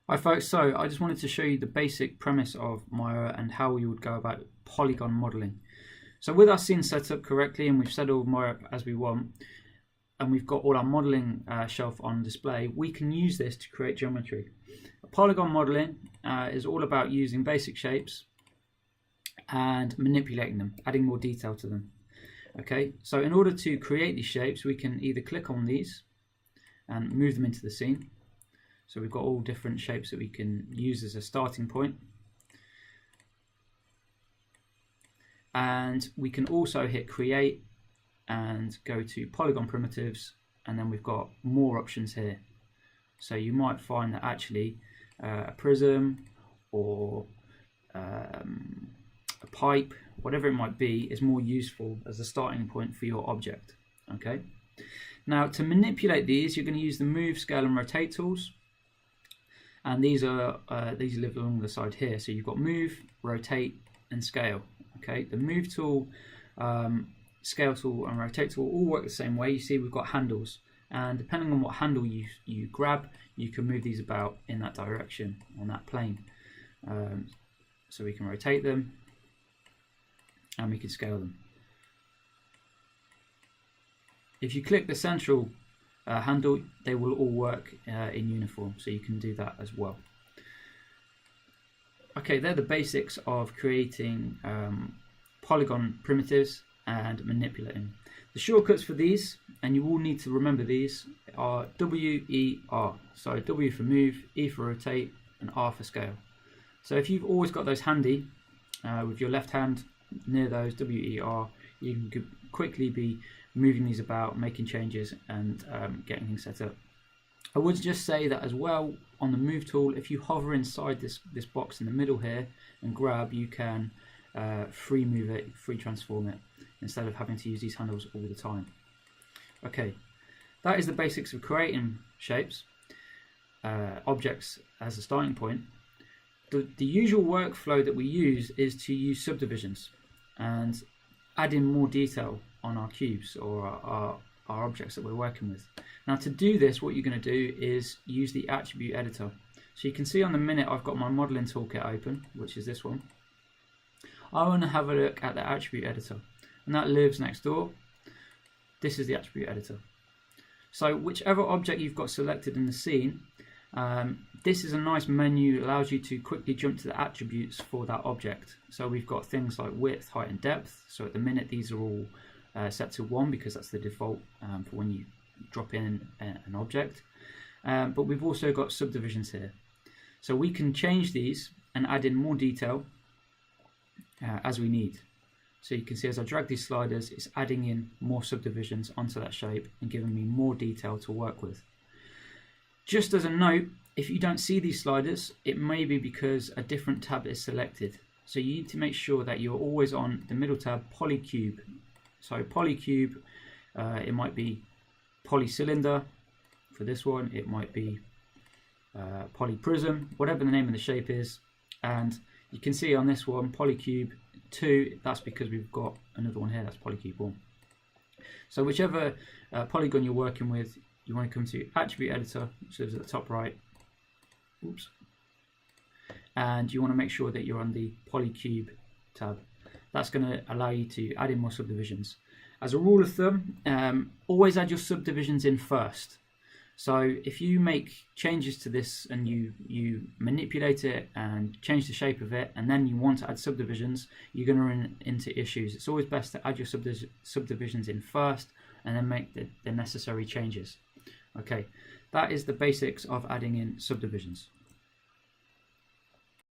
Hi folks, so I just wanted to show you the basic premise of Maya and how we would go about polygon modeling. So with our scene set up correctly and we've set all Maya up as we want, and we've got all our modeling shelf on display, we can use this to create geometry. Polygon modeling is all about using basic shapes and manipulating them, adding more detail to them. Okay, so in order to create these shapes, we can either click on these and move them into the scene. So we've got all different shapes that we can use as a starting point. And we can also hit create and go to polygon primitives, and then we've got more options here. So you might find that actually a prism or a pipe, whatever it might be, is more useful as a starting point for your object. Okay. Now to manipulate these, you're going to use the move, scale and rotate tools. And these live along the side here. So you've got move, rotate, and scale. Okay, the move tool, scale tool, and rotate tool all work the same way. You see, we've got handles, and depending on what handle you grab, you can move these about in that direction on that plane. So we can rotate them, and we can scale them. If you click the central handle, they will all work in uniform, so you can do that as well. Okay, they're the basics of creating polygon primitives and manipulating. The shortcuts for these, and you will need to remember these, are W, E, R. So W for move, E for rotate, and R for scale. So if you've always got those handy, with your left hand near those, W, E, R, you can quickly be moving these about, making changes, and getting things set up. I would just say that as well, on the move tool, if you hover inside this box in the middle here and grab, you can free move it, free transform it, instead of having to use these handles all the time. Okay, that is the basics of creating shapes, objects as a starting point. The usual workflow that we use is to use subdivisions and add in more detail on our cubes or our objects that we're working with. Now to do this, what you're going to do is use the attribute editor. So you can see on the minute I've got my modeling toolkit open, which is this one. I want to have a look at the attribute editor, and that lives next door. This is the attribute editor. So whichever object you've got selected in the scene, this is a nice menu that allows you to quickly jump to the attributes for that object. So we've got things like width, height and depth. So at the minute these are all set to 1 because that's the default for when you drop in an object. But we've also got subdivisions here. So we can change these and add in more detail as we need. So you can see as I drag these sliders, it's adding in more subdivisions onto that shape and giving me more detail to work with. Just as a note, if you don't see these sliders, it may be because a different tab is selected. So you need to make sure that you're always on the middle tab, Polycube. So Polycube, it might be Polycylinder for this one, it might be Polyprism, whatever the name of the shape is. And you can see on this one, Polycube 2, that's because we've got another one here, that's Polycube 1. So whichever polygon you're working with, you want to come to Attribute Editor, which is at the top right. Oops. And you want to make sure that you're on the Polycube tab. That's going to allow you to add in more subdivisions. As a rule of thumb, always add your subdivisions in first. So if you make changes to this and you manipulate it and change the shape of it, and then you want to add subdivisions, you're going to run into issues. It's always best to add your subdivisions in first and then make the necessary changes. Okay, that is the basics of adding in subdivisions.